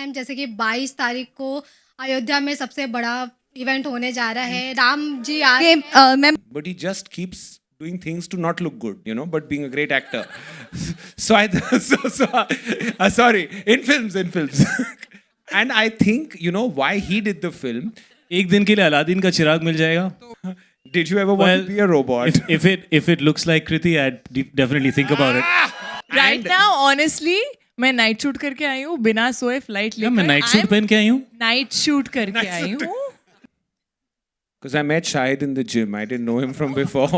Ma'am, जैसे कि 22 तारीख को अयोध्या में सबसे बड़ा इवेंट होने जा रहा है, राम जी आ रहे हैं। Ma'am, But he just keeps doing things to not look good, you know, but being a great actor. So I, sorry, in films. And I think, you know, why he did the film. एक दिन के लिए Aladdin का चिराग मिल जाएगा. Did you ever want to be a robot? If it looks like Kriti, I'd definitely think about it. Right now, honestly, मैं night shoot करके आई हूँ बिना सोए फ्लाइट लेकर. मैं नाइट सूट पहन के आई हूँ. नाइट शूट करके आई हूँ. Because I met Shahid in the gym. I didn't know him from before.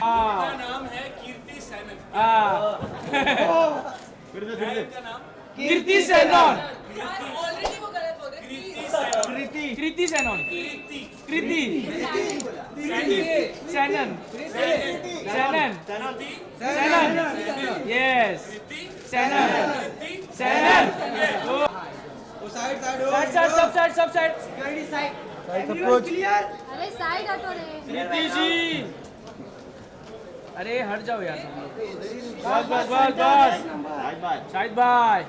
नाम है कीर्ति सैनन. कीर्ति सैनन. ऑलरेडी वो गलत हो गया. कृति सैनन. कृति सैनन. यस सैनन. सब साइड. अरे साइड हटो रे. कृति जी, अरे हट जाओ यार. बस. शाहिद भाई.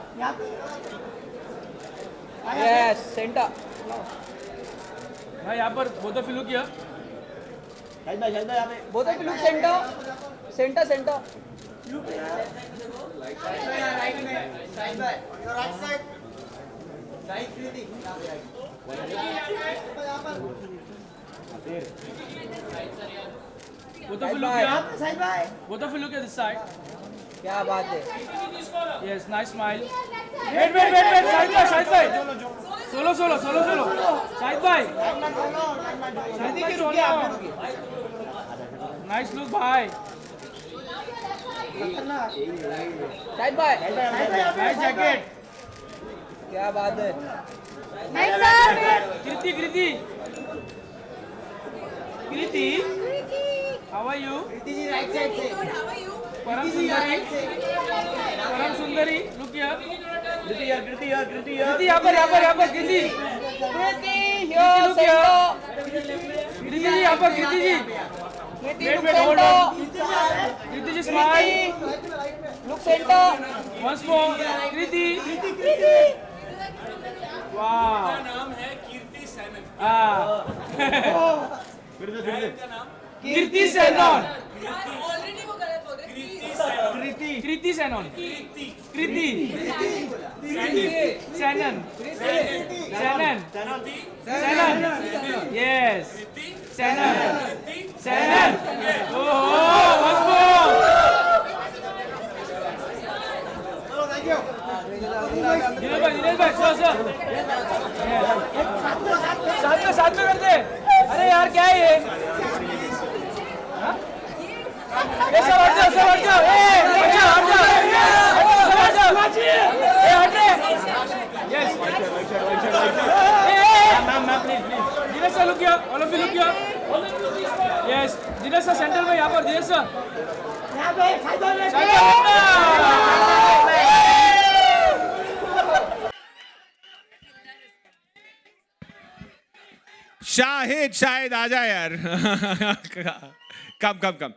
Yes centre. भाई यहाँ पर both of you look here. Shahid भाई यहाँ पे both of you look centre. Shahid भाई your right side. Shahid Kriti. Both of you look at this side. क्या बात है. Yes, nice smile. Wait. Shahid भाई. Solo. Shahid भाई. शादी की रोनी. Nice look भाई. शाहिद भाई. Nice jacket. क्या बात है. Kriti. How are you? Kriti ji right side से. परम सुंदरी. Look here. कृति यहाँ पर. कृति. कृति जी यहाँ पर. कृति जी. Wait, hold on. Kriti ji smile. Look center. Once more. Kriti. Wow. नाम है कीर्ति सैनन. कीर्ति सैनन. ऑलरेडी वो गलत हो गया. कृति सैनन. सैनन. यस सैनन. ओह once more. दिनेश भाई साथ में कर दे. अरे यार क्या है ये. सब हट जाओ. Yes. Ma'am, please. Dinesh sir, look here. All of you look here. Yes. Dinesh sir, center में यहाँ पर. Dinesh sir. Shahid, आजा यार. Come.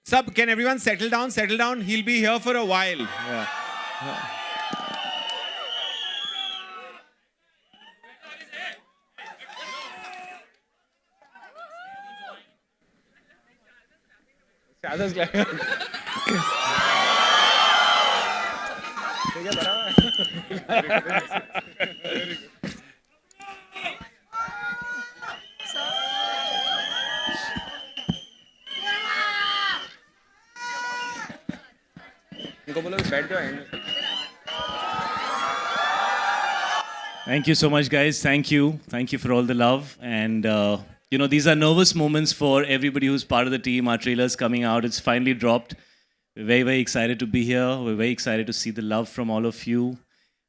Sab, can everyone settle down? He'll be here for a while. Yeah. Thank you so much, guys. Thank you for all the love. And these are nervous moments for everybody who's part of the team. Our trailer's coming out. It's finally dropped. We're very, very excited to be here. We're very excited to see the love from all of you.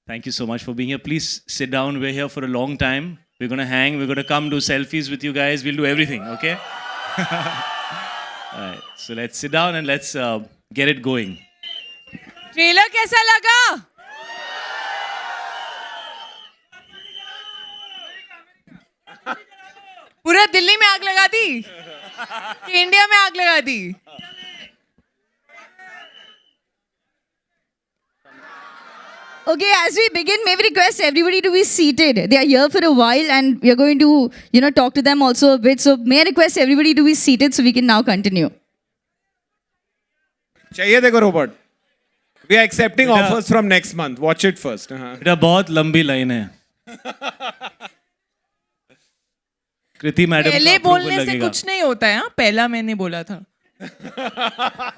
Thank you so much for being here. Please sit down. We're here for a long time. We're going to hang. We're going to come do selfies with you guys. We'll do everything, okay? All right. So let's sit down and let's get it going. Trailer कैसा लगा? पूरा दिल्ली में आग लगा दी कि India में आग लगा दी? Okay, as we begin, may we request everybody to be seated. They are here for a while and we are going to, talk to them also a bit. So may I request everybody to be seated so we can now continue. चाहिए देखो robot. We are accepting offers from next month. Watch it first. बेटा बहुत लंबी line है. कृति madam पहले बोलने से कुछ नहीं होता है. पहला मैंने बोला था.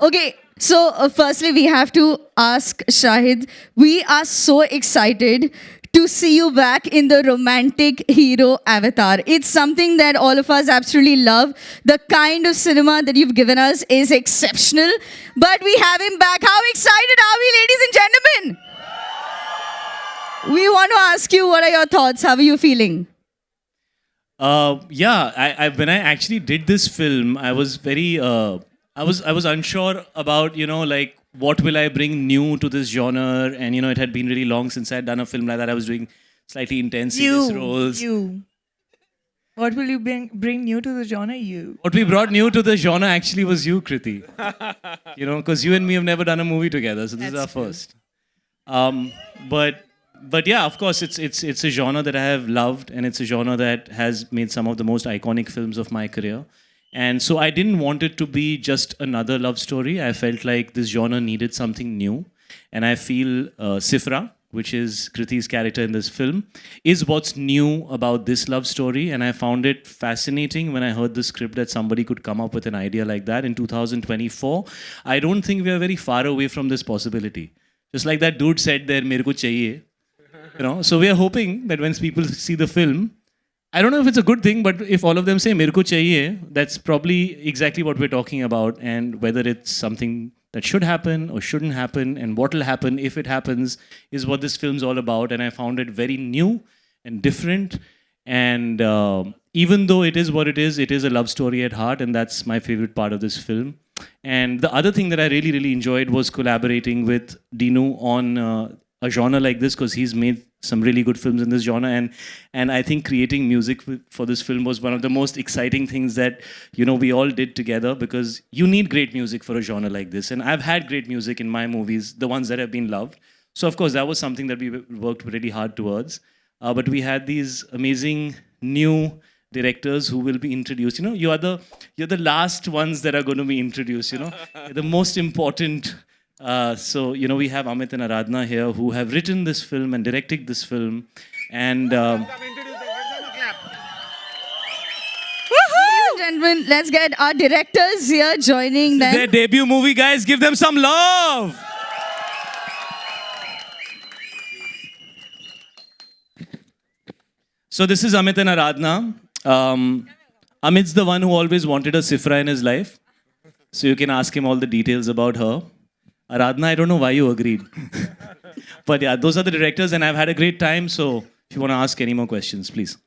Okay, so firstly we have to ask Shahid, we are so excited to see you back in the romantic hero avatar. It's something that all of us absolutely love. The kind of cinema that you've given us is exceptional. But we have him back. How excited are we, ladies and gentlemen? We want to ask you, what are your thoughts? How are you feeling? I when I actually did this film, I was very I was unsure about like what will I bring new to this genre, and it had been really long since I had done a film like that. I was doing slightly intense serious roles. What will you bring new to the genre? What we brought new to the genre actually was you, Kriti. Because you and me have never done a movie together, so this is our first. But yeah, of course, it's a genre that I have loved, and it's a genre that has made some of the most iconic films of my career. And so I didn't want it to be just another love story. I felt like this genre needed something new. And I feel Sifra, which is Kriti's character in this film, is what's new about this love story. And I found it fascinating when I heard the script that somebody could come up with an idea like that in 2024. I don't think we are very far away from this possibility. Just like that dude said there, "Mere ko chahiye." So we are hoping that when people see the film, I don't know if it's a good thing, but if all of them say "Mere ko chahiye," that's probably exactly what we're talking about, and whether it's something that should happen or shouldn't happen, and what will happen if it happens, is what this film's all about. And I found it very new and different. And even though it is what it is a love story at heart, and that's my favorite part of this film. And the other thing that I really, really enjoyed was collaborating with Dinu on a genre like this, because he's made some really good films in this genre, and I think creating music for this film was one of the most exciting things that we all did together, because you need great music for a genre like this, and I've had great music in my movies, the ones that have been loved. So of course that was something that we worked really hard towards, but we had these amazing new directors who will be introduced. You're the last ones that are going to be introduced. The most important. So we have Amit and Aradhna here, who have written this film and directed this film, and Ladies and gentlemen, let's get our directors here joining them. Their debut movie, guys. Give them some love. So this is Amit and Aradhna. Amit's the one who always wanted a Sifra in his life, so you can ask him all the details about her. Aradhna, I don't know why you agreed. But yeah, those are the directors, and I've had a great time. So if you want to ask any more questions, please.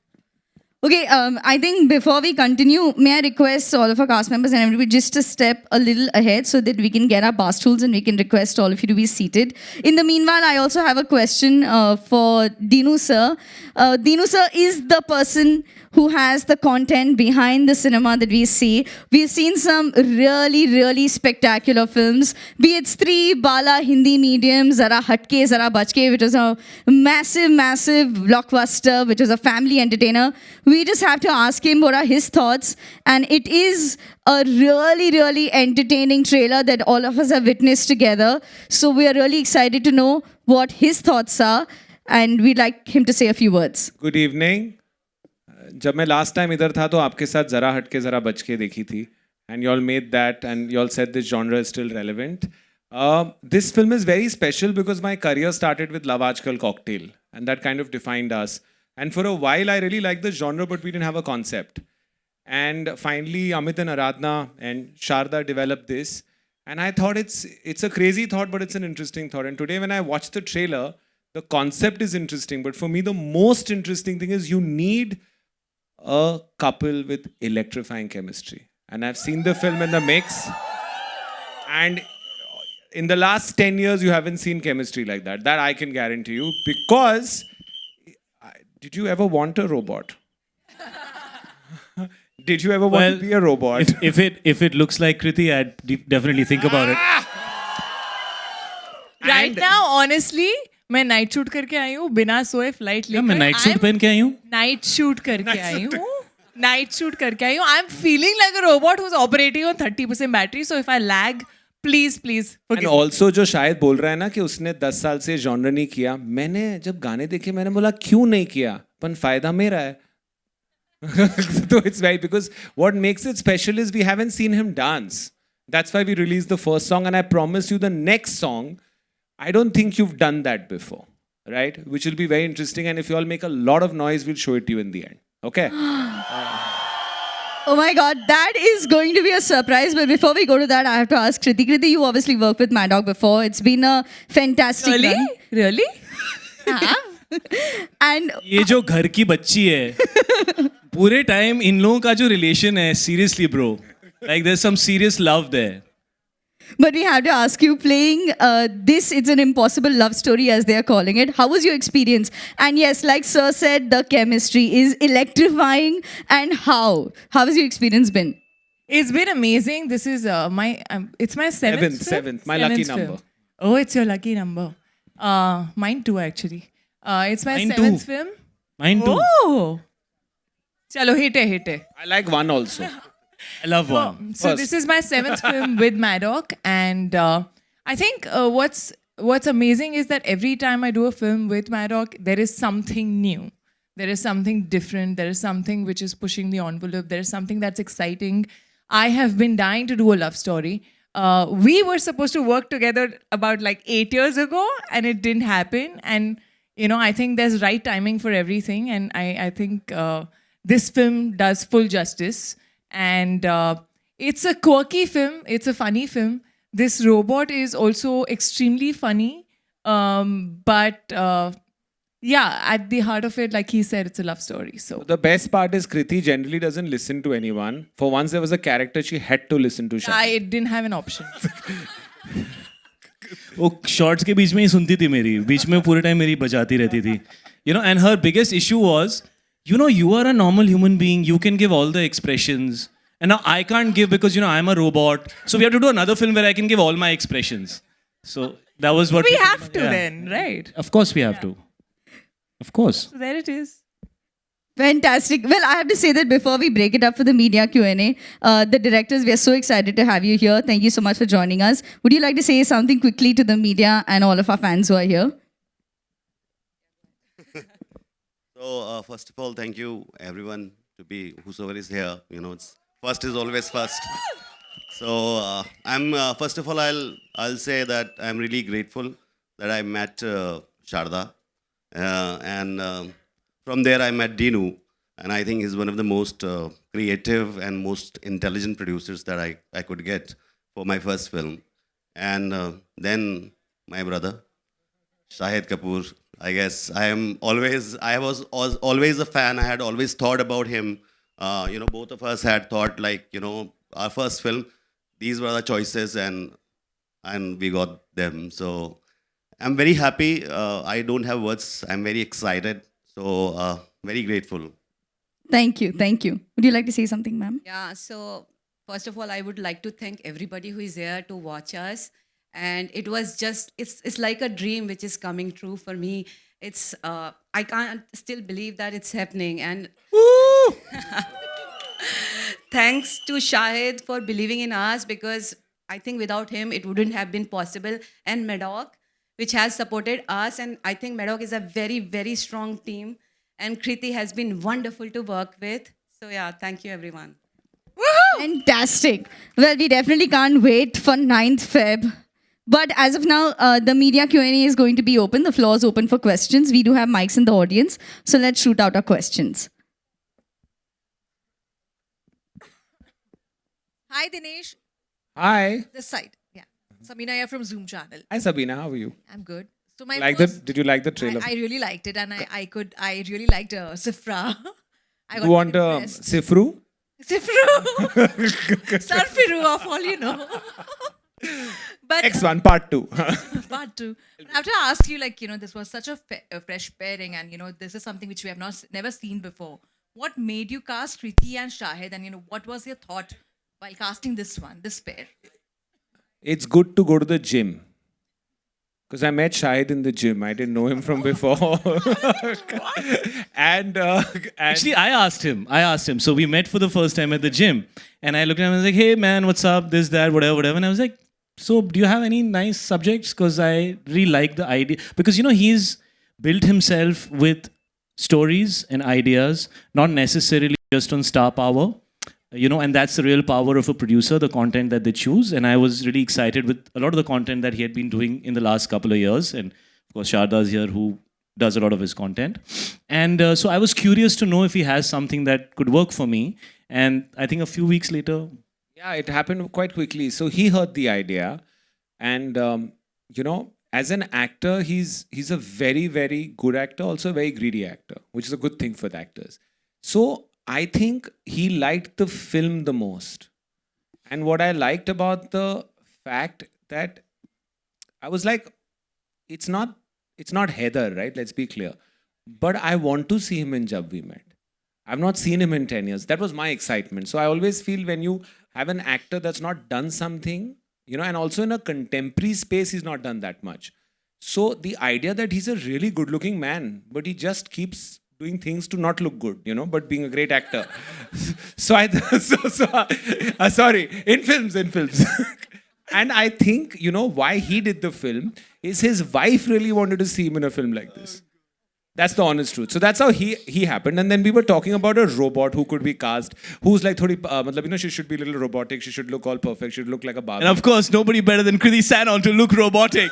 Okay, I think before we continue, may I request all of our cast members and everybody just to step a little ahead so that we can get our bar stools and we can request all of you to be seated. In the meanwhile, I also have a question for Dinu sir. Dinu sir is the person who has the content behind the cinema that we see. We've seen some really, really spectacular films, be it Three, Bala, Hindi medium, Zara Hatke, Zara Bachke, which was a massive, massive blockbuster, which was a family entertainer. We just have to ask him what are his thoughts. And it is a really, really entertaining trailer that all of us have witnessed together. So we are really excited to know what his thoughts are. And we'd like him to say a few words. Good evening. जब मैं last time इधर था तो आपके साथ जरा हटके जरा बच के देखी थी, and you all made that and you all said this genre is still relevant. This film is very special because my career started with Love Aajkal Cocktail, and that kind of defined us. And for a while I really liked the genre, but we didn't have a concept. And finally Amit and Aradhna and Sharda developed this, and I thought it's a crazy thought, but it's an interesting thought. And today when I watched the trailer, the concept is interesting, but for me the most interesting thing is you need a couple with electrifying chemistry. And I've seen the film in the mix, and in the last 10 years you haven't seen chemistry like that. That I can guarantee you, because did you ever want a robot? Did you ever want to be a robot? If it looks like Kriti, I'd definitely think about it. Right now, honestly, मैं night shoot करके आई हूँ बिना सोए flight लेकर. मैं night suit पहन के आई हूँ. नाइट शूट करके आई हूँ. नाइट शूट करके आई हूँ. I am feeling like a robot who's operating on 30% battery. So if I lag, please and forgive me. Also जो शायद बोल रहा है ना कि उसने 10 साल से जॉनर नहीं किया, मैंने जब गाने देखे मैंने बोला क्यों नहीं किया, पर फायदा मेरा है. So it's right because what makes it special is we haven't seen him dance. That's why we released the first song, and I promise you the next song, I don't think you've done that before, right? Which will be very interesting, and if you all make a lot of noise, we'll show it to you in the end. Okay? Oh my God, that is going to be a surprise. But before we go to that, I have to ask Kriti. Kriti, you obviously worked with Mad Dog before. It's been a fantastic Really? run. Really? And ये जो घर की बच्ची है, पूरे time in लोगों का जो रिलेशन है, seriously bro, like there's some serious love there. but we have to ask you, playing this, it's an impossible love story as they are calling it. How was your experience? And yes, like Sir said, the chemistry is electrifying. And how has your experience been? It's been amazing. This is it's my seventh Seventh, my lucky film. number. Oh, it's your lucky number. Mine too, actually. It's my Mine seventh too. film. Mine too. Oh! Chalo, hit it. I like one also. I love one. So First. this is my seventh film with Maddock, and I think what's amazing is that every time I do a film with Maddock, there is something new, there is something different, there is something which is pushing the envelope, there is something that's exciting. I have been dying to do a love story. We were supposed to work together about like 8 years ago, and it didn't happen. And you know, I think there's right timing for everything, and I think this film does full justice. And it's a quirky film. It's a funny film. This robot is also extremely funny. But yeah, at the heart of it, like he said, it's a love story. So The best part is Kriti generally doesn't listen to anyone. For once there was a character she had to listen to. Shahid. I didn't have an option. वो shorts के बीच में ही सुनती थी मेरी, बीच में पूरे time मेरी बजाती रहती थी. You know, and her biggest issue was, you know, you are a normal human being, you can give all the expressions, and now I can't give because, you know, I'm a robot. So we have to do another film where I can give all my expressions. So that was what We have to Yeah. then, right? Of course we have to. Of course. So there it is. Fantastic. Well, I have to say that before we break it up for the media Q&A, the directors, we are so excited to have you here. Thank you so much for joining us. Would you like to say something quickly to the media and all of our fans who are here? So first of all, thank you everyone to be whosoever is here. You know, it's first is always first. So I'm first of all I'll say that I'm really grateful that I met Sharda, and from there I met Dinu, and I think he's one of the most creative and most intelligent producers that I could get for my first film, and then my brother Shahid Kapoor. I guess I was always a fan. I had always thought about him. You know, both of us had thought like, you know, our first film, these were the choices, and we got them. So I'm very happy. I don't have words. I'm very excited. So very grateful. Thank you. Thank you. Would you like to say something, ma'am? Yeah, so first of all, I would like to thank everybody who is here to watch us. And it was just, it's like a dream which is coming true for me. It's, I can't still believe that it's happening. And thanks to Shahid for believing in us, because I think without him, it wouldn't have been possible. And Maddock, which has supported us. And I think Maddock is a very, very strong team. And Kriti has been wonderful to work with. So yeah, thank you everyone. Fantastic. Well, we definitely can't wait for 9th Feb. But as of now, the media Q&A is going to be open. The floor is open for questions. We do have mics in the audience. So let's shoot out our questions. Hi, Dinesh. Hi. This side. Yeah. Sabina here from Zoom channel. Hi Sabina, how are you? I'm good. So my Did you like the trailer? I really liked it, and I really liked Sifra. I You want impressed. Sifru? Sifru, Sarfiru of all you know. But X1 part 2. part two. But I have to ask you, like, you know, this was such a fresh pairing, and you know, this is something which we have never seen before. What made you cast Kriti and Shahid, and you know, what was your thought while casting this pair? It's good to go to the gym. Because I met Shahid in the gym. I didn't know him from before. and Actually, I asked him. So we met for the first time at the gym. And I looked at him and I was like, hey, man, what's up? This, that, whatever, whatever. And I was like, so do you have any nice subjects? Because I really like the idea. Because, you know, he's built himself with stories and ideas, not necessarily just on star power. You know, and that's the real power of a producer, the content that they choose. And I was really excited with a lot of the content that he had been doing in the last couple of years. And of course, Sharda's here who does a lot of his content. And so I was curious to know if he has something that could work for me. And I think a few weeks later... Yeah, it happened quite quickly. So he heard the idea. And, you know, as an actor, he's a very, very good actor, also a very greedy actor, which is a good thing for the actors. So I think he liked the film the most. And what I liked about the fact that I was like, it's not Heather, right? Let's be clear. But I want to see him in Jab We Met. I've not seen him in 10 years. That was my excitement. So I always feel when you have an actor that's not done something, you know, and also in a contemporary space, he's not done that much. So the idea that he's a really good looking man, but he just keeps doing things to not look good, you know, but being a great actor. Sorry, in films. And I think, you know, why he did the film is his wife really wanted to see him in a film like this. That's the honest truth. So that's how he happened. And then we were talking about a robot who could be cast, who's like, you know, she should be a little robotic. She should look all perfect. She should look like a Barbie. And of course, nobody better than Kriti Sanon to look robotic.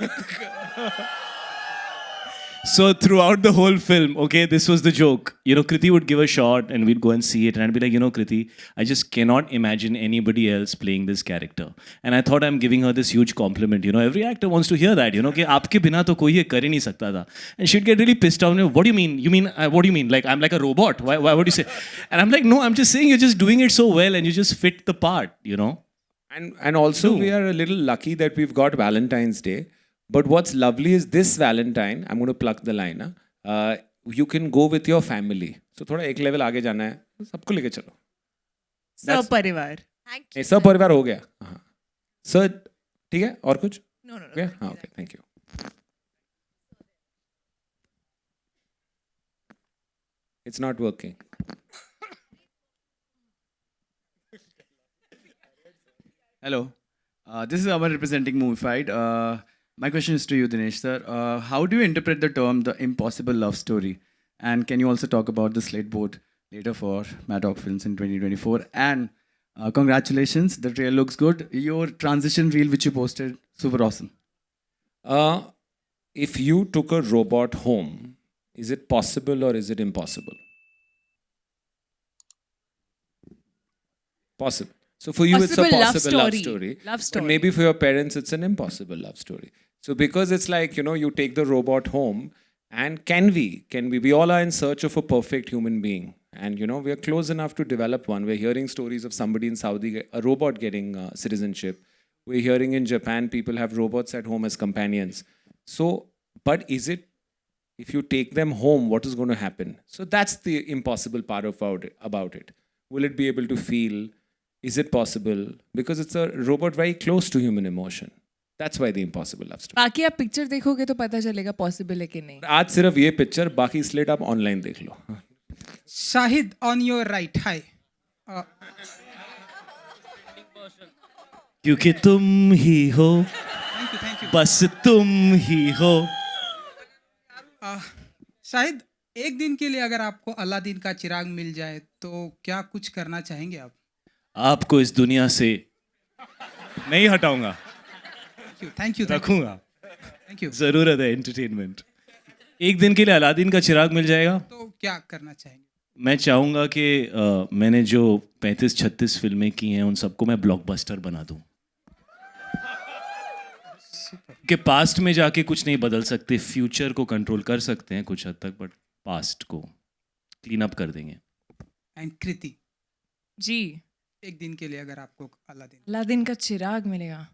So throughout the whole film, okay, this was the joke. You know, Kriti would give a shot and we'd go and see it. And I'd be like, you know, Kriti, I just cannot imagine anybody else playing this character. And I thought I'm giving her this huge compliment. You know, every actor wants to hear that, you know, कि आपके बिना तो कोई ये कर ही नहीं सकता था. And she'd get really pissed off. What do you mean? What do you mean? Like, I'm like a robot? Why would you say? And I'm like, no, I'm just saying you're just doing it so well and you just fit the part, you know. And also we are a little lucky that we've got Valentine's Day. But what's lovely is this Valentine, I'm going to pluck the line, you can go with your family. So थोड़ा एक level आगे जाना है, सबको लेके चलो. सपरिवार. Thank you. सपरिवार हो गया. Sir, ठीक है? और कुछ? No. Yeah? Okay, thank you. It's not working. Hello, this is Amar representing Movified. My question is to you, Dinesh sir. How do you interpret the term the impossible love story? And can you also talk about the slate board later for Maddock Films in 2024? And congratulations, the trailer looks good. Your transition reel which you posted, super awesome. If you took a robot home, is it possible or is it impossible? Possible. So for you, it's a possible love story. But maybe for your parents, it's an impossible love story. So because it's like, you know, you take the robot home and can we all are in search of a perfect human being. And, you know, we are close enough to develop one. We're hearing stories of somebody in Saudi, a robot getting citizenship. We're hearing in Japan, people have robots at home as companions. So, but is it, if you take them home, what is going to happen? So that's the impossible part about it. Will it be able to feel? Is it possible? Because it's a robot very close to human emotion. That's why the impossible love story. बाकी आप picture देखोगे तो पता चलेगा possible है कि नहीं. आज सिर्फ ये पिक्चर, बाकी स्लेट आप ऑनलाइन देख लो. Shahid, on your right. Hi. क्योंकि तुम ही हो, Thank you. बस तुम ही हो. शाहिद, एक दिन के लिए अगर आपको अलादीन का चिराग मिल जाए तो क्या कुछ करना चाहेंगे आप? आपको इस दुनिया से नहीं हटाऊंगा. Thank you. रखूंगा. Thank you. जरूरत है एंटरटेनमेंट. एक दिन के लिए अलादीन का चिराग मिल जाएगा तो क्या करना चाहेंगे? मैं चाहूंगा कि मैंने जो 35-36 फिल्में की हैं उन सबको मैं ब्लॉकबस्टर बना दूं. कि पास्ट में जाके कुछ नहीं बदल सकते, फ्यूचर को कंट्रोल कर सकते हैं कुछ हद तक, बट पास्ट को क्लीन अप कर देंगे. एंड कृति जी, एक दिन के लिए अगर आपको अलादीन का चिराग मिलेगा,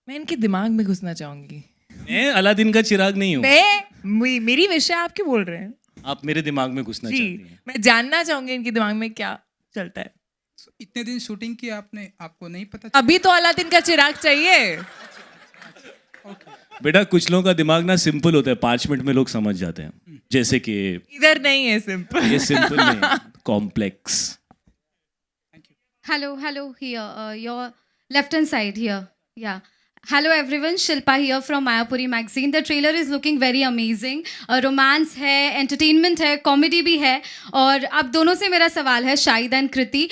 मैं इनके दिमाग में घुसना चाहूंगी. मैं अलादीन का चिराग नहीं हूँ. मेरी विषय आप क्यों बोल रहे हैं? आप मेरे दिमाग में घुसना चाहती हैं. मैं जानना चाहूंगी इनके दिमाग में क्या चलता है. इतने दिन शूटिंग की आपने, आपको नहीं पता? अभी तो अलादीन का चिराग चाहिए. बेटा कुछ लोगों का दिमाग ना सिंपल होता है, 5 मिनट में लोग समझ जाते हैं, जैसे कि इधर नहीं है सिंपल. ये सिंपल नहीं, complex. Hello, here, your left hand side here. Yeah. Hello everyone, Shilpa here from Mayapuri magazine. The trailer is looking very amazing. Romance है, एंटरटेनमेंट है, कॉमेडी भी है. और आप दोनों से मेरा सवाल है, Shahid and Kriti,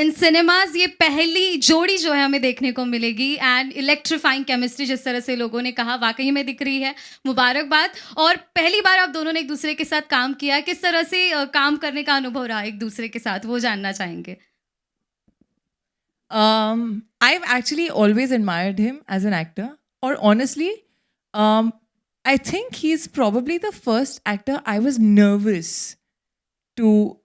in cinemas ये पहली जोड़ी जो है हमें देखने को मिलेगी. एंड इलेक्ट्रीफाइंग केमिस्ट्री जिस तरह से लोगों ने कहा वाकई में दिख रही है, मुबारकबाद. और पहली बार आप दोनों ने एक दूसरे के साथ काम किया, किस तरह से काम करने का अनुभव रहा एक दूसरे के साथ, वो जानना चाहेंगे. I've actually always admired him as an actor. Or honestly, I think he's probably the first actor I was nervous to,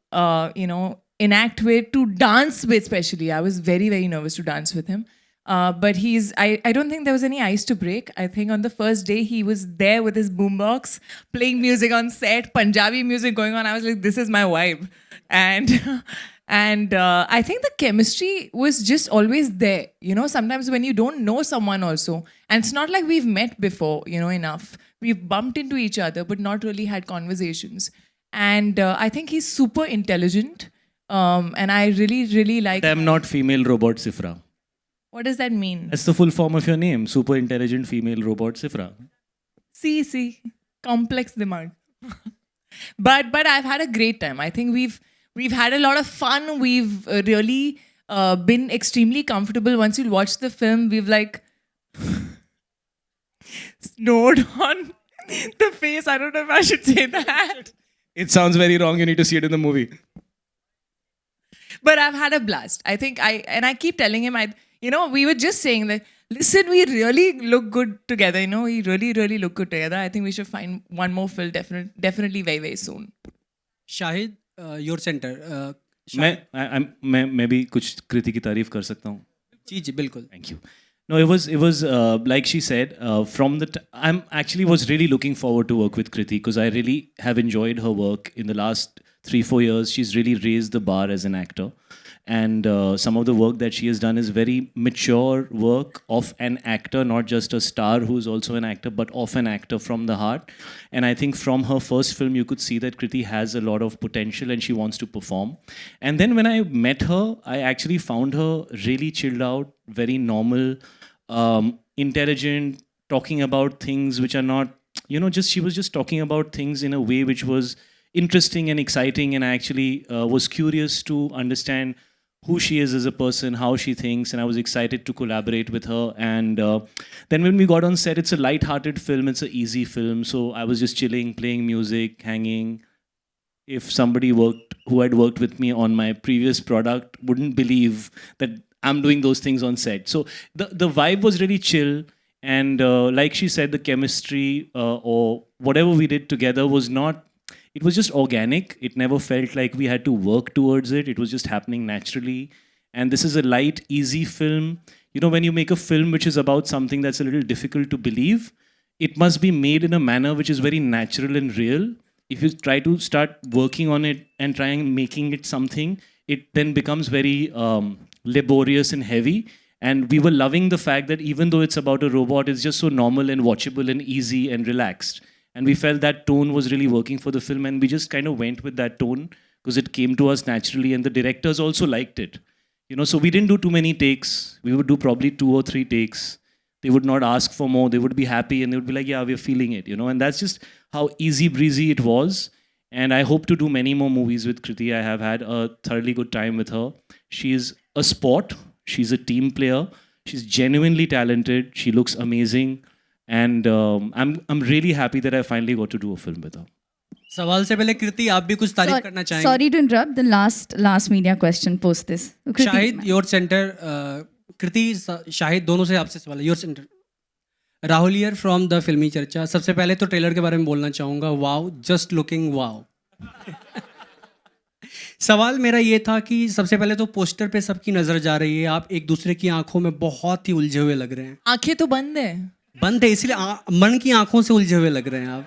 enact with, to dance with especially. I was very, very nervous to dance with him. But I don't think there was any ice to break. I think on the first day he was there with his boombox, playing music on set, Punjabi music going on. I was like, this is my vibe. And I think the chemistry was just always there. Sometimes when you don't know someone also, and it's not like we've met before, enough. We've bumped into each other, but not really had conversations. And I think he's super intelligent. And I really, really like... I'm not female robot Sifra. What does that mean? That's the full form of your name, super intelligent female robot Sifra. See, complex demand. But I've had a great time. I think we've had a lot of fun. We've really been extremely comfortable. Once you watch the film, we've like snowed on the face. I don't know if I should say that. It sounds very wrong. You need to see it in the movie. But I've had a blast. I think I keep telling him, we were just saying that, listen, we really look good together. We really, really look good together. I think we should find one more film definitely very, very soon. Shahid, your centre. मैं भी कुछ कृति की तारीफ कर सकता हूँ. जी बिल्कुल. Thank you. No, it was like she said, I'm actually was really looking forward to work with Kriti because I really have enjoyed her work in the last 3-4 years. She's really raised the bar as an actor. And some of the work that she has done is very mature work of an actor, not just a star who's also an actor, but of an actor from the heart. And I think from her first film, you could see that Kriti has a lot of potential and she wants to perform. And then when I met her, I actually found her really chilled out, very normal, intelligent, talking about things which are not, she was just talking about things in a way which was interesting and exciting. And I actually was curious to understand who she is as a person, how she thinks, and I was excited to collaborate with her. And then when we got on set, it's a light-hearted film, it's an easy film, so I was just chilling, playing music, hanging. If somebody who had worked with me on my previous product wouldn't believe that I'm doing those things on set. So the vibe was really chill, and like she said, the chemistry or whatever we did together was not, it was just organic. It never felt like we had to work towards it. It was just happening naturally. And this is a light, easy film. When you make a film which is about something that's a little difficult to believe, it must be made in a manner which is very natural and real. If you try to start working on it and trying making it something, it then becomes very laborious and heavy. And we were loving the fact that even though it's about a robot, it's just so normal and watchable and easy and relaxed. And we felt that tone was really working for the film, and we just kind of went with that tone because it came to us naturally, and the directors also liked it. So we didn't do too many takes. We would do probably 2 or 3 takes. They would not ask for more. They would be happy, and they would be like, yeah, we're feeling it, And that's just how easy breezy it was. And I hope to do many more movies with Kriti. I have had a thoroughly good time with her. She's a sport. She's a team player. She's genuinely talented. She looks amazing. And I'm really happy that I finally got to do a film with her. सवाल से पहले कृति, आप भी कुछ तारीफ करना चाहेंगे? Sorry to interrupt. The last media question post this. Shahid, your centre. Kriti, Shahid, दोनों से आपसे सवाल है. Your centre. Rahul here from the Filmy Charcha. सबसे पहले तो ट्रेलर के बारे में बोलना चाहूँगा. Wow, just looking wow. सवाल मेरा ये था कि सबसे पहले तो पोस्टर पे सबकी नज़र जा रही है. आप एक दूसरे की आंखों में बहुत ही उलझे हुए लग रहे हैं. आंखें तो बंद है. बंद है, इसलिए मन की आंखों से उलझे हुए लग रहे हैं आप.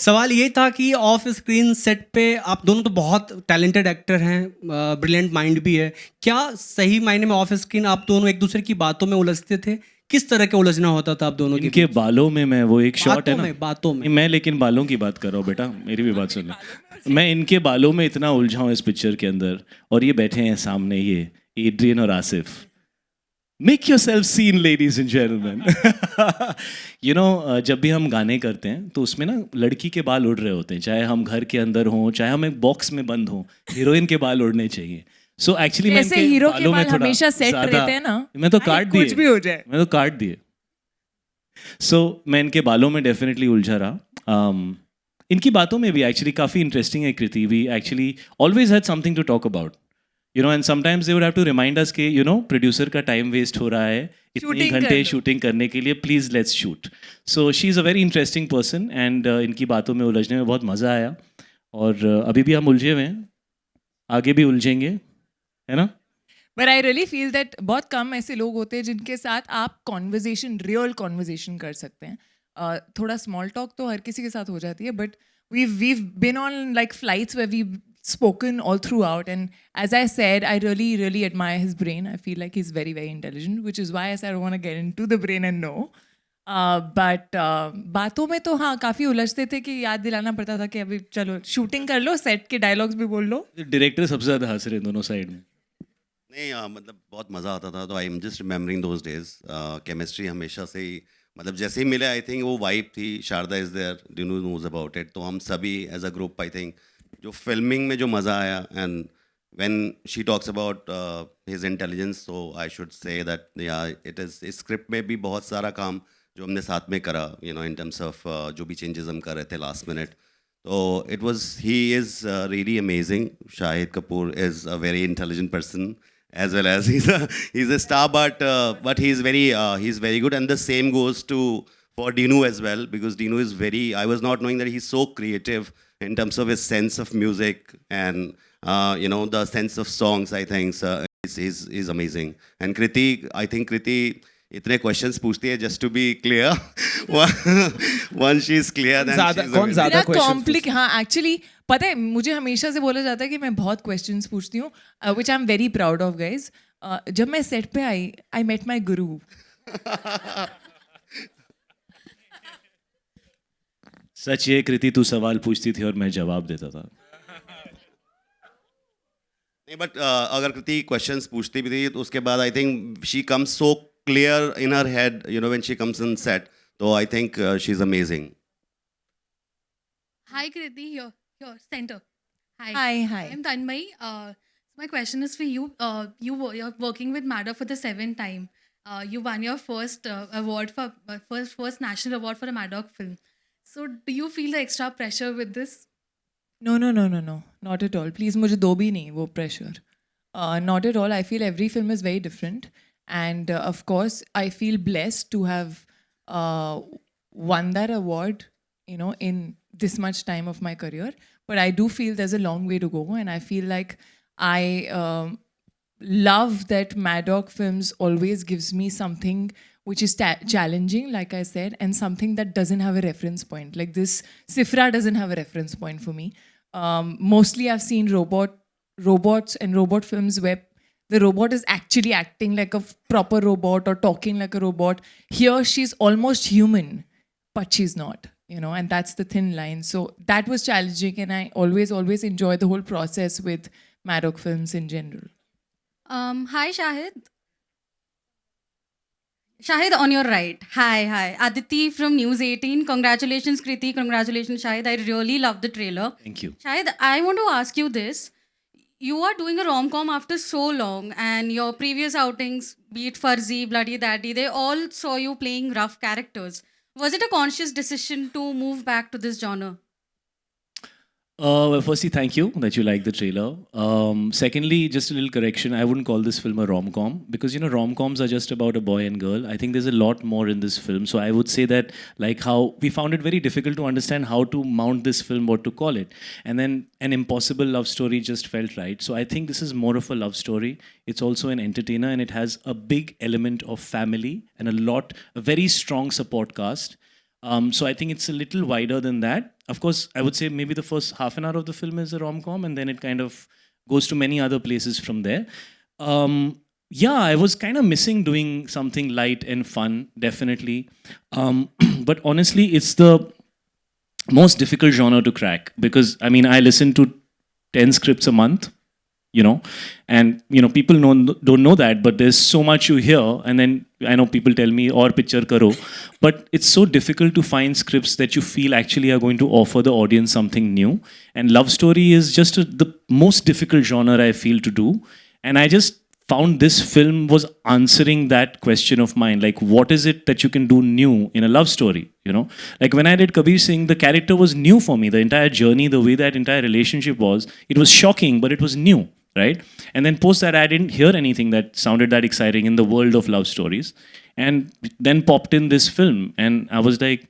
सवाल ये था कि ऑफ स्क्रीन सेट पे आप दोनों तो बहुत टैलेंटेड एक्टर हैं, ब्रिलियंट माइंड भी है. क्या सही मायने में ऑफ स्क्रीन आप दोनों एक दूसरे की बातों में उलझते थे? किस तरह के उलझना होता था आप दोनों इनके बालों में मैं वो एक शॉट है ना, बातों में मैं लेकिन बालों की बात कर रहा हूँ बेटा, मेरी भी बात सुन ले. मैं इनके बालों में इतना उलझा हूँ इस पिक्चर के अंदर, और ये बैठे हैं सामने, ये एड्रियन और Asif. Make yourself seen ladies and gentleman. You know, जब भी हम गाने करते हैं तो उसमें ना लड़की के बाल उड़ रहे होते हैं, चाहे हम घर के अंदर हों, चाहे हम एक बॉक्स में बंद हों, हीरोइन के बाल उड़ने चाहिए. सो एक्चुअली मैं ऐसे इनके हीरो के बालों में बाल थोड़ा हमेशा सेट ज़्यादा- रहते हैं ना, मैं तो काट दिए, कुछ भी हो जाए. मैं तो काट दिए. सो मैं इनके बालों में डेफिनेटली उलझा रहा. इनकी बातों में भी एक्चुअली काफ़ी इंटरेस्टिंग है Kriti. We actually always had something to talk about, you know, and sometimes they would have to remind us के, यू नो, प्रोड्यूसर का टाइम वेस्ट हो रहा है, इतने Shooting कर घंटे लो. शूटिंग करने के लिए, please let's shoot. So she is a very interesting person, and इनकी बातों में उलझने में बहुत मज़ा आया. और अभी भी हम उलझे हुए हैं, आगे भी उलझेंगे, है ना. But I really feel that बहुत कम ऐसे लोग होते हैं जिनके साथ आप कॉन्वर्जेशन, रियल कॉन्वर्जेशन कर सकते हैं. थोड़ा स्मॉल टॉक तो हर किसी के साथ हो जाती है, but we've been on like flights where we've spoken all throughout, and as I said, I really admire his brain. I feel like he's very intelligent, which is why I said I want to get into the brain and know. But बातों में तो हाँ काफ़ी उलझते थे कि याद दिलाना पड़ता था कि अभी चलो शूटिंग कर लो, सेट के डायलॉग्स भी बोल लो. डायरेक्टर सबसे ज़्यादा हंस रहे हैं दोनों साइड में. नहीं मतलब बहुत मज़ा आता था. तो I am just remembering those days. Chemistry हमेशा से ही मतलब जैसे ही मिले, आई थिंक वो वाइब थी. Sharda is there, Dinu knows about it. तो हम सभी as a group, I think जो फिल्मिंग में जो मज़ा आया, and when she talks about his intelligence, तो I should say that yeah it is, इस स्क्रिप्ट में भी बहुत सारा काम जो हमने साथ में करा, you know, in terms of जो भी चेंजेस हम कर रहे थे लास्ट मिनट. तो it was, he is really amazing. Shahid Kapoor is a very intelligent person, as well as he's a star, but he's very good, and the same goes to for Dinu as well, because Dinu is very, I was not knowing that he's so creative in terms of his sense of music and you know, the sense of songs. I think he's amazing. And Kriti, I think Kriti इतने questions पूछती है, just to be clear. One she is clear, कौन ज्यादा कॉम्प्लिक. हाँ actually पता है, मुझे हमेशा से बोला जाता है कि मैं बहुत क्वेश्चंस पूछती हूँ, which I am very proud of guys. जब मैं सेट पे आई मेट माई गुरु. सच ये कृति, तू सवाल पूछती थी और मैं जवाब देता था. नहीं, बट अगर कृति क्वेश्चंस पूछती भी थी तो उसके बाद I think she comes so clear in her head, you know, when she comes on set. So I think she's amazing. Hi Kriti, here, center. Hi. I'm Tanmay. My question is for you. You're working with Maddock for the 7th time. You won your first award for first national award for a Maddock film. So do you feel the extra pressure with this? No, not at all. Please, मुझे दो भी नहीं वो pressure. Not at all. I feel every film is very different. And of course, I feel blessed to have won that award, you know, in this much time of my career. But I do feel there's a long way to go, and I feel like I love that Maddock Films always gives me something which is challenging, like I said, and something that doesn't have a reference point. Like this, Sifra doesn't have a reference point for me. Mostly, I've seen robots and robot films where the robot is actually acting like a proper robot or talking like a robot. Here, she's almost human, but she's not, you know, and that's the thin line. So that was challenging, and I always enjoy the whole process with Maddock Films in general. Hi Shahid. Shahid, on your right. Hi. Aditi from News 18. Congratulations Kriti, congratulations Shahid. I really love the trailer. Thank you. Shahid, I want to ask you this. You are doing a rom-com after so long, and your previous outings, be it Farzi, Bloody Daddy, they all saw you playing rough characters. Was it a conscious decision to move back to this genre? Well, firstly, thank you that you like the trailer. Secondly, just a little correction. I wouldn't call this film a rom-com because, you know, rom-coms are just about a boy and girl. I think there's a lot more in this film. So I would say that, like how we found it very difficult to understand how to mount this film, what to call it. And then an impossible love story just felt right. So I think this is more of a love story. It's also an entertainer, and it has a big element of family and a very strong support cast. So I think it's a little wider than that. of course, I would say maybe the first half an hour of the film is a rom-com, and then it kind of goes to many other places from there. Yeah, I was kind of missing doing something light and fun, definitely. But honestly, it's the most difficult genre to crack because, I mean, I listen to 10 scripts a month, you know, and, you know, people don't know that, but there's so much you hear, and then I know people tell me, or picture karo, but it's so difficult to find scripts that you feel actually are going to offer the audience something new. And love story is just the most difficult genre I feel to do. And I just found this film was answering that question of mine, like what is it that you can do new in a love story, you know? Like when I did Kabir Singh, the character was new for me. The entire journey, the way that entire relationship was, it was shocking, but it was new, right? And then post that, I didn't hear anything that sounded that exciting in the world of love stories. And then popped in this film, and I was like,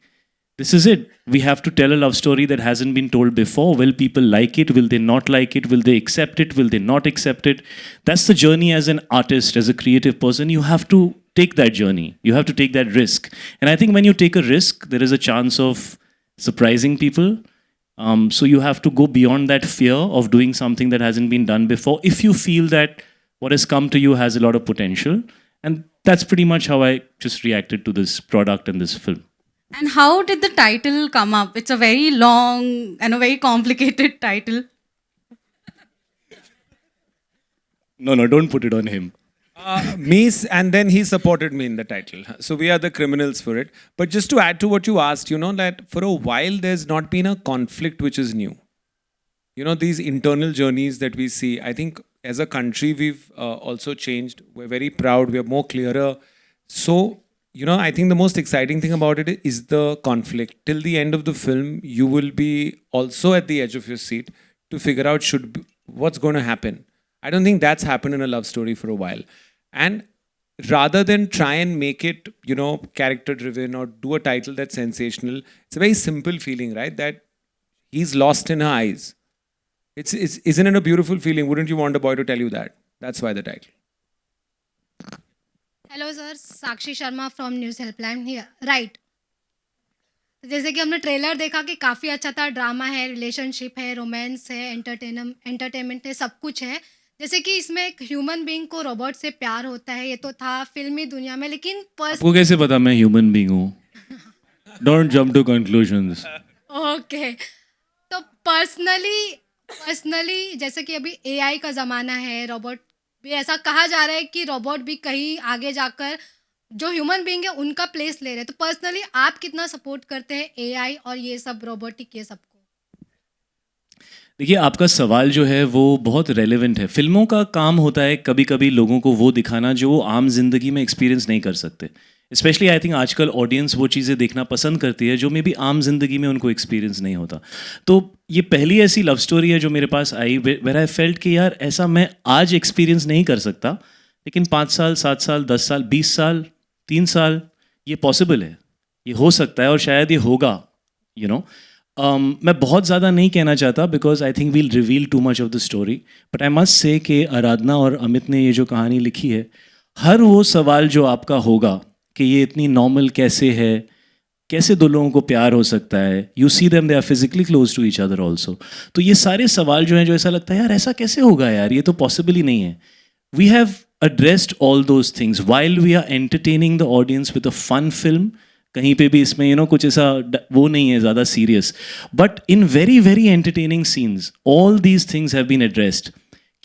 this is it. We have to tell a love story that hasn't been told before. Will people like it? Will they not like it? Will they accept it? Will they not accept it? That's the journey as an artist, as a creative person. You have to take that journey. You have to take that risk. And I think when you take a risk, there is a chance of surprising people. So you have to go beyond that fear of doing something that hasn't been done before if you feel that what has come to you has a lot of potential. And that's pretty much how I just reacted to this product and this film. And how did the title come up? It's a very long and a very complicated title. No, don't put it on him. And then he supported me in the title. So we are the criminals for it. But just to add to what you asked, you know, that for a while there's not been a conflict which is new. You know, these internal journeys that we see, I think as a country we've also changed. We're very proud. We're more clearer. So, you know, I think the most exciting thing about it is the conflict. Till the end of the film, you will be also at the edge of your seat to figure out what's going to happen. I don't think that's happened in a love story for a while. And rather than try and make it, you know, character driven or do a title that's sensational, it's a very simple feeling, right? That he's lost in her eyes. Isn't it a beautiful feeling? Wouldn't you want a boy to tell you that? That's why the title. Hello sir, Sakshi Sharma from news helpline here right. जैसे कि हमने trailer देखा कि काफ़ी अच्छा था, drama है, relationship है, रोमांस है, एंटरटेनमेंट है, सब कुछ है। जैसे कि इसमें एक ह्यूमन बीइंग को रोबोट से प्यार होता है, ये तो था फिल्मी दुनिया में, लेकिन आपको कैसे पता मैं ह्यूमन बीइंग हूँ? Don't jump to conclusions. Okay, तो पर्सनली जैसे कि अभी एआई का ज़माना है, रोबोट भी ऐसा कहा जा रहा है कि रोबोट भी कहीं आगे जाकर जो ह्यूमन बीइंग है उनका प्लेस ले रहे हैं, तो पर्सनली आप कितना सपोर्ट करते हैं एआई और ये सब रोबोटिक ये सब को? देखिए, आपका सवाल जो है वो बहुत रेलेवेंट है। फिल्मों का काम होता है कभी कभी लोगों को वो दिखाना जो वो आम जिंदगी में एक्सपीरियंस नहीं कर सकते। स्पेशली आई थिंक आजकल ऑडियंस वो चीज़ें देखना पसंद करती है जो मे बी आम जिंदगी में उनको एक्सपीरियंस नहीं होता। तो ये पहली ऐसी लव स्टोरी है जो मेरे पास आई वेयर आई फेल्ट कि यार ऐसा मैं आज एक्सपीरियंस नहीं कर सकता, लेकिन 5 साल 7 साल 10 साल 20 साल 3 साल ये पॉसिबल है, ये हो सकता है और शायद ये होगा, यू नो। मैं बहुत ज़्यादा नहीं कहना चाहता because I think we'll reveal too much of the story, but I must say कि आराधना और अमित ने ये जो कहानी लिखी है, हर वो सवाल जो आपका होगा कि ये इतनी नॉर्मल कैसे है, कैसे दो लोगों को प्यार हो सकता है, you see them they are physically close to each other also, तो ये सारे सवाल जो हैं जो ऐसा लगता है यार ऐसा कैसे होगा यार, ये तो पॉसिबल ही नहीं है। We have addressed all those things while we are entertaining the audience with a fun film. कहीं पे भी इसमें कुछ ऐसा वो नहीं है ज़्यादा serious, but in very very entertaining scenes all these things have been addressed.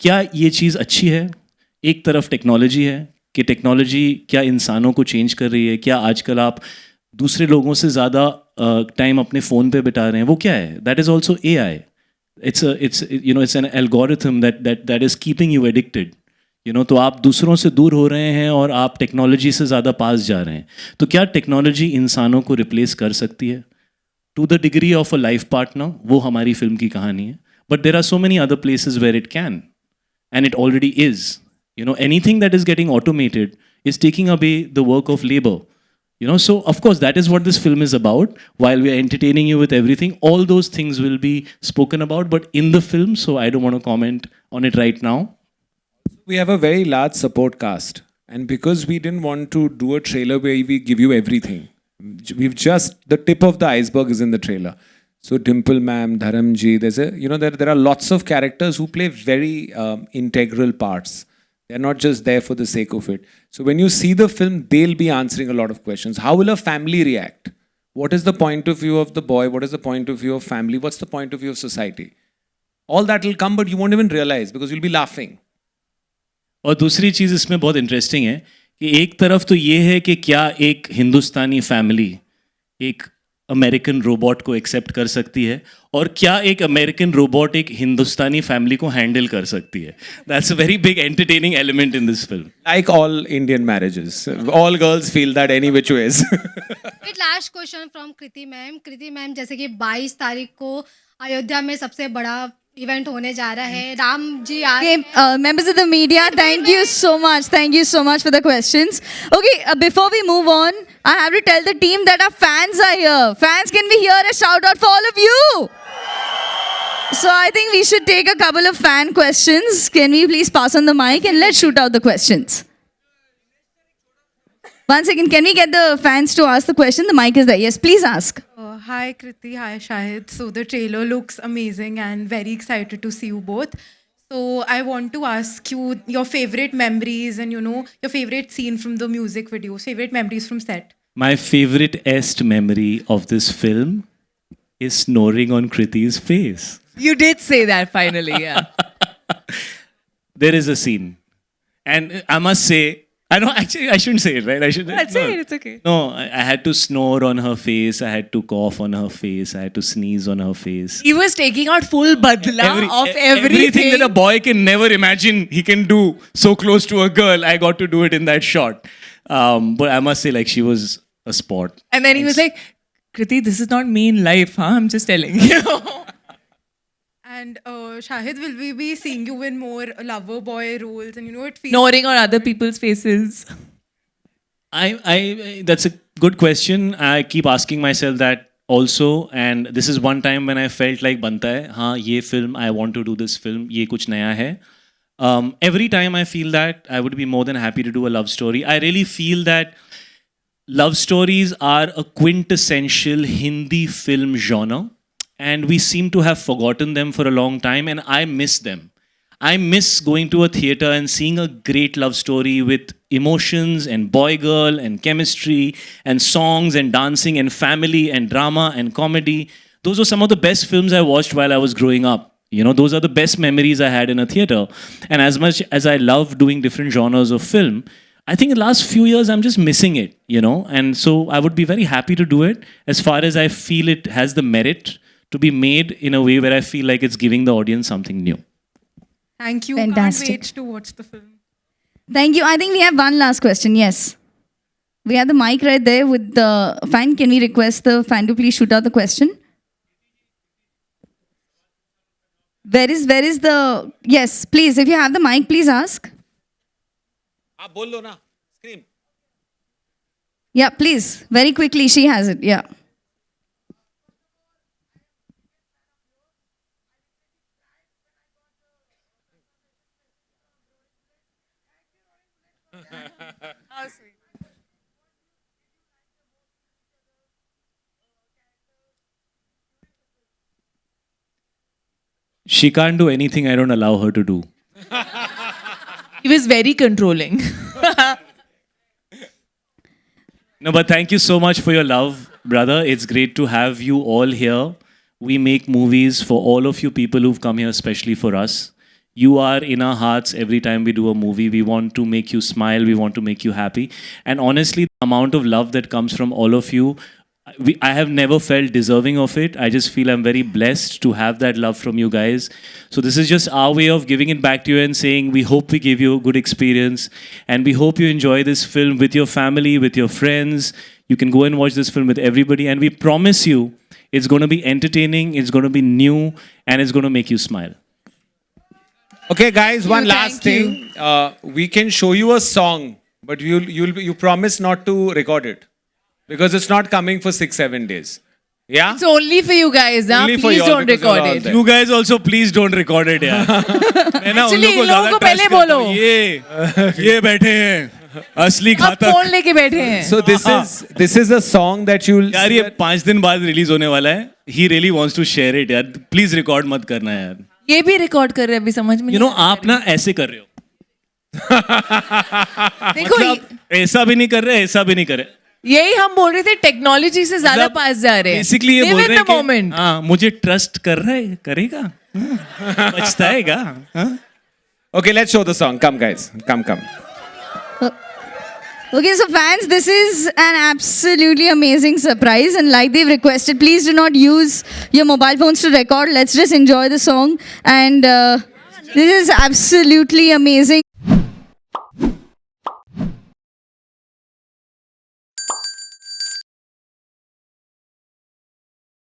क्या ये चीज़ अच्छी है? एक तरफ टेक्नोलॉजी है कि टेक्नोलॉजी क्या इंसानों को चेंज कर रही है, क्या आजकल आप दूसरे लोगों से ज़्यादा टाइम अपने फ़ोन पे बिता रहे हैं, वो क्या है? That is also AI. It's an algorithm that is keeping you addicted. तो आप दूसरों से दूर हो रहे हैं और आप टेक्नोलॉजी से ज़्यादा पास जा रहे हैं। तो क्या टेक्नोलॉजी इंसानों को रिप्लेस कर सकती है? To the degree of a life partner, वो हमारी फिल्म की कहानी है, but there are so many other places where it can, and it already is. Anything that is getting automated is taking away the work of labor. So of course that is what this film is about. While we are entertaining you with everything, all those things will be spoken about, but in the film, so I don't want to comment on it right now. We have a very large support cast, and because we didn't want to do a trailer where we give you everything, we've just, the tip of the iceberg is in the trailer. So Dimple ma'am, Dharamji, there are lots of characters who play very integral parts. They're not just there for the sake of it. So when you see the film, they'll be answering a lot of questions. How will a family react? What is the point of view of the boy? What is the point of view of family? What's the point of view of society? All that will come, but you won't even realize because you'll be laughing. और दूसरी चीज़ इसमें बहुत interesting है कि एक तरफ तो ये है कि क्या एक हिंदुस्तानी फैमिली एक अमेरिकन रोबोट को एक्सेप्ट कर सकती है और क्या एक अमेरिकन रोबोट एक हिंदुस्तानी फैमिली को हैंडल कर सकती है. That's a very big entertaining element in this film. Like all Indian marriages, all girls feel that any which ways. Wait, last question from Kriti ma'am. Kriti ma'am, जैसे कि 22 तारीख को अयोध्या में सबसे बड़ा इवेंट होने जा रहा है. राम जी आ रहे हैं. Members of the media, thank you so much. Thank you so much for the questions. Okay, before we move on, I have to tell the team that our fans are here. Fans, can we hear a shout out for all of you? So I think we should take a couple of fan questions. Can we please pass on the mic and let's shoot out the questions. One second, can we get the fans to ask the question? The mic is there. Yes, please ask. Hi Kriti, hi Shahid. So the trailer looks amazing and very excited to see you both. So I want to ask you your favorite memories and your favorite scene from the music video, favorite memories from set. My favorite memory of this film is snoring on Kriti's face. You did say that finally, yeah. There is a scene. And I must say, I shouldn't say it, right? I should. I'll say it, it's okay. No, I had to snore on her face. I had to cough on her face. I had to sneeze on her face. He was taking out full badla of everything. That a boy can never imagine he can do so close to a girl. I got to do it in that shot. But I must say, like, she was a sport. And then he was like, Kriti, this is not me in life, huh? I'm just telling you. And Shahid, will we be seeing you in more lover boy roles? And it feels snoring on other people's faces. That's a good question. I keep asking myself that also. And this is one time when I felt like banta hai. Haan, ye film, I want to do this film. Ye kuch naya hai. Every time I feel that, I would be more than happy to do a love story. I really feel that love stories are a quintessential Hindi film genre. And we seem to have forgotten them for a long time, and I miss them. I miss going to a theater and seeing a great love story with emotions and boy-girl and chemistry and songs and dancing and family and drama and comedy. Those were some of the best films I watched while I was growing up. Those are the best memories I had in a theater. And as much as I love doing different genres of film, I think in the last few years, I'm just missing it, And so I would be very happy to do it as far as I feel it has the merit to be made in a way where I feel like it's giving the audience something new. Thank you. Fantastic. Can't wait to watch the film. Thank you. I think we have one last question. Yes. We have the mic right there with the fan. Can we request the fan to please shoot out the question? Where is the... Yes, please. If you have the mic, please ask. Bolo na. Scream. Yeah, please. Very quickly. She has it. Yeah. How sweet. She can't do anything I don't allow her to do. He was very controlling. No, but thank you so much for your love, brother. It's great to have you all here. We make movies for all of you people who've come here, especially for us. You are in our hearts every time we do a movie. We want to make you smile. We want to make you happy. And honestly, the amount of love that comes from all of you, I have never felt deserving of it. I just feel I'm very blessed to have that love from you guys. So this is just our way of giving it back to you and saying we hope we give you a good experience. And we hope you enjoy this film with your family, with your friends. You can go and watch this film with everybody. And we promise you it's going to be entertaining, it's going to be new, and it's going to make you smile. Okay, guys, one last thing. We can show you a song, but you promise not to record it because it's not coming for 6-7 days. Yeah? It's only for you guys, huh? Only for Please y'all don't because you're record all it. there. You guys also please don't record it, yeah. Actually, इन लोगों को पहले बोलो. ये बैठे हैं. असली अब घातक. फोन लेके बैठे हैं. So this is a song that you'll. यार ये 5 दिन बाद रिलीज होने वाला है. He really wants to share it यार. प्लीज रिकॉर्ड मत करना यार. ये भी रिकॉर्ड कर रहे हैं अभी, समझ में You नहीं know आ रहा आप ना ऐसे कर रहे हो. है. देखो मतलब ऐसा भी नहीं कर रहे, ऐसा भी नहीं कर रहे. यही हम बोल रहे थे, टेक्नोलॉजी से ज्यादा मतलब पास जा रहे हैं. बेसिकली ये Live बोल in रहे हैं the moment. कि हाँ मुझे ट्रस्ट कर रहा है, करेगा, पछताएगा. हाँ? Okay, let's show the song. Come, guys. Come. Okay, so fans, this is an absolutely amazing surprise, and like they've requested, please do not use your mobile phones to record. Let's just enjoy the song, and this is absolutely amazing.